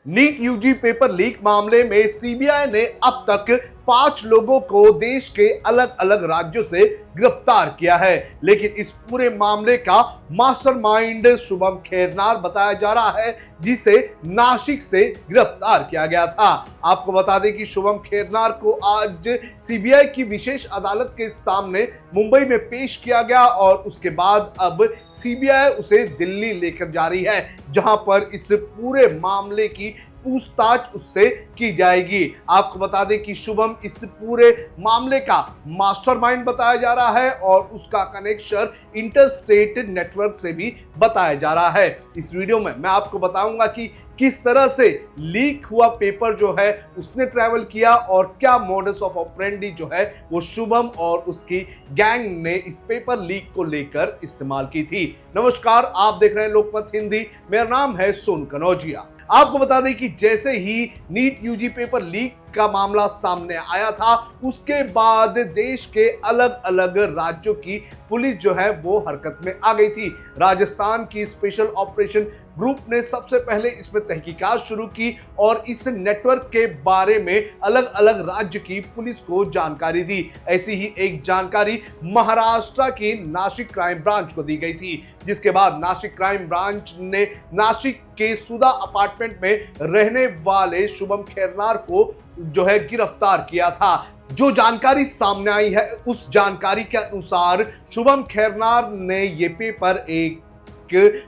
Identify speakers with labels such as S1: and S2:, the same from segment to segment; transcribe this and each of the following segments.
S1: NEET UG paper leak मामले में CBI ने अब तक 5 लोगों को देश के अलग अलग राज्यों से गिरफ्तार किया है, लेकिन इस पूरे मामले का मास्टरमाइंड शुभम खेरनार बताया जा रहा है, जिसे नासिक से गिरफ्तार किया गया था। आपको बता दें कि शुभम खेरनार को आज सीबीआई की विशेष अदालत के सामने मुंबई में पेश किया गया और उसके बाद अब सीबीआई उसे दिल्ली लेकर जा रही है, जहां पर इस पूरे मामले की पूछताछ उससे की जाएगी। आपको बता दें कि शुभम इस पूरे मामले का मास्टरमाइंड बताया जा रहा है और उसका कनेक्शन इंटरस्टेट नेटवर्क से भी बताया जा रहा है। इस वीडियो में मैं आपको बताऊंगा कि किस तरह से लीक हुआ पेपर जो है उसने ट्रैवल किया और क्या मॉडस ऑफ ऑपरेंडी जो है वो शुभम और उसकी गैंग ने इस पेपर लीक को लेकर इस्तेमाल की थी। नमस्कार, आप देख रहे हैं लोकमत हिंदी। मेरा नाम है सोनू कनौजिया। आपको बता दें कि जैसे ही नीट यूजी पेपर लीक का मामला सामने आया था, उसके बाद देश के अलग अलग राज्यों की पुलिस जो है वो हरकत में आ गई थी। राजस्थान की स्पेशल ऑपरेशन ग्रुप ने सबसे पहले इसमें तहकीकात शुरू की और इस नेटवर्क के बारे में अलग अलग राज्य की पुलिस को जानकारी दी। ऐसी ही एक जानकारी महाराष्ट्र की नासिक क्राइम ब्रांच को दी गई थी, जिसके बाद नासिक क्राइम ब्रांच ने नासिक के सुधा अपार्टमेंट में रहने वाले शुभम खेरनार को जो है गिरफ्तार किया था। जो जानकारी सामने आई है उस जानकारी के अनुसार शुभम खेरनार ने ये पेपर एक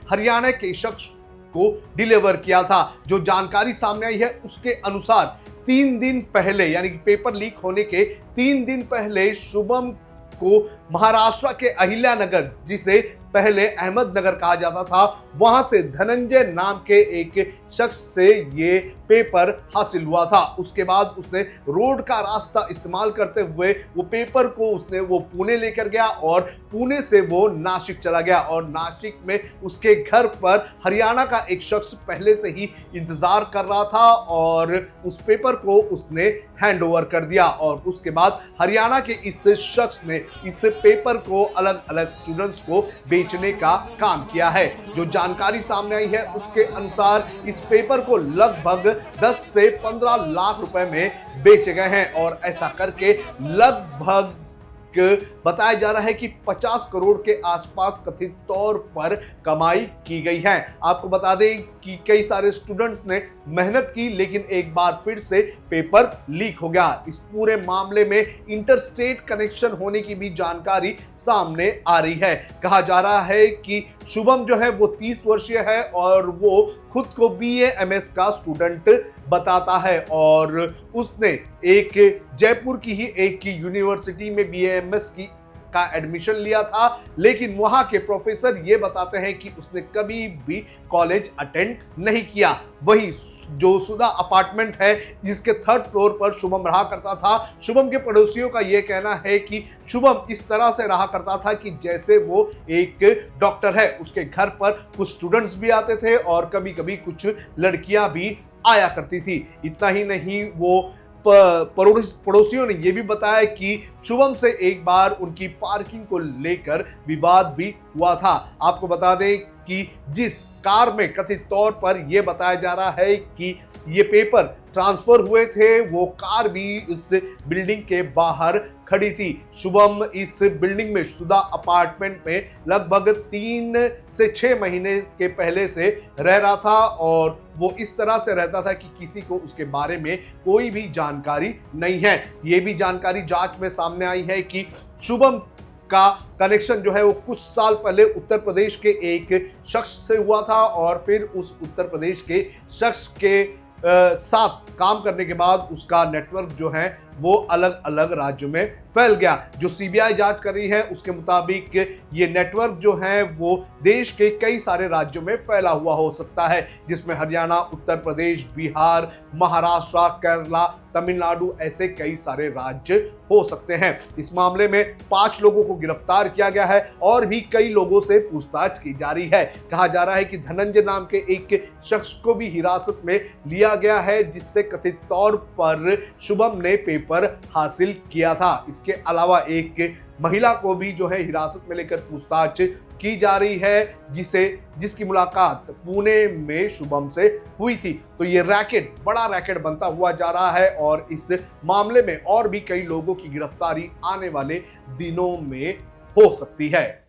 S1: हरियाणा के शख्स को डिलीवर किया था। जो जानकारी सामने आई है उसके अनुसार 3 दिन पहले, यानी कि पेपर लीक होने के 3 दिन पहले, शुभम को महाराष्ट्र के अहिल्यानगर, जिसे पहले अहमदनगर कहा जाता था, वहां से धनंजय नाम के एक शख्स से ये पेपर हासिल हुआ था। उसके बाद उसने रोड का रास्ता इस्तेमाल करते हुए वो पेपर को वो पुणे लेकर गया और पुणे से वो नासिक चला गया और नासिक में उसके घर पर हरियाणा का एक शख्स पहले से ही इंतजार कर रहा था और उस पेपर को उसने हैंड ओवर कर दिया और उसके बाद हरियाणा के इस शख्स ने इस पेपर को अलग अलग स्टूडेंट्स को बेचने का काम किया है। जो जानकारी सामने आई है उसके अनुसार इस पेपर को लगभग 10 से 15 लाख रुपए में बेचे गए हैं और ऐसा करके लगभग बताया जा रहा है कि 50 करोड़ के आसपास कथित तौर पर कमाई की गई है। आपको बता दें कि कई सारे स्टूडेंट्स ने मेहनत की, लेकिन एक बार फिर से पेपर लीक हो गया। इस पूरे मामले में इंटरस्टेट कनेक्शन होने की भी जानकारी सामने आ रही है। कहा जा रहा है कि शुभम जो है वो 30 वर्षीय है और वो खुद को BA MS का स्टूडेंट बताता है और उसने एक जयपुर की ही एक यूनिवर्सिटी में BA MS का एडमिशन लिया था, लेकिन वहां के प्रोफेसर ये बताते हैं कि उसने कभी भी कॉलेज अटेंड नहीं किया। वही जो सुधा अपार्टमेंट है जिसके 3rd फ्लोर पर शुभम रहा करता था, शुभम के पड़ोसियों का यह कहना है कि शुभम इस तरह से रहा करता था कि जैसे वो एक डॉक्टर है। उसके घर पर कुछ स्टूडेंट्स भी आते थे और कभी कभी कुछ लड़कियां भी आया करती थी। इतना ही नहीं, वो पड़ोसियों ने यह भी बताया कि शुभम से एक बार उनकी पार्किंग को लेकर विवाद भी हुआ था। आपको बता दें कि जिस कार में कथित तौर पर यह बताया जा रहा है कि ये पेपर ट्रांसफर हुए थे, वो कार भी इस बिल्डिंग के बाहर खड़ी थी। शुभम इस बिल्डिंग में सुधा अपार्टमेंट में लगभग 3 से 6 महीने के पहले से रह रहा था और वो इस तरह से रहता था कि किसी को उसके बारे में कोई भी जानकारी नहीं है। ये भी जानकारी जांच में सामने आई है कि शुभम का कनेक्शन जो है वो कुछ साल पहले उत्तर प्रदेश के एक शख्स से हुआ था और फिर उस उत्तर प्रदेश के शख्स के साथ काम करने के बाद उसका नेटवर्क जो है वो अलग अलग राज्यों में फैल गया। जो सीबीआई जांच कर रही है उसके मुताबिक ये नेटवर्क जो है वो देश के कई सारे राज्यों में फैला हुआ हो सकता है, जिसमें हरियाणा, उत्तर प्रदेश, बिहार, महाराष्ट्र, केरला, तमिलनाडु, ऐसे कई सारे राज्य हो सकते हैं। इस मामले में 5 लोगों को गिरफ्तार किया गया है और भी कई लोगों से पूछताछ की जा रही है। कहा जा रहा है कि धनंजय नाम के एक शख्स को भी हिरासत में लिया गया है, जिससे कथित तौर पर शुभम ने पेपर हासिल किया था। इसके अलावा एक महिला को भी जो है हिरासत में लेकर पूछताछ की जा रही है, जिसकी मुलाकात पुणे में शुभम से हुई थी। तो ये रैकेट बड़ा रैकेट बनता हुआ जा रहा है और इस मामले में और भी कई लोगों की गिरफ्तारी आने वाले दिनों में हो सकती है।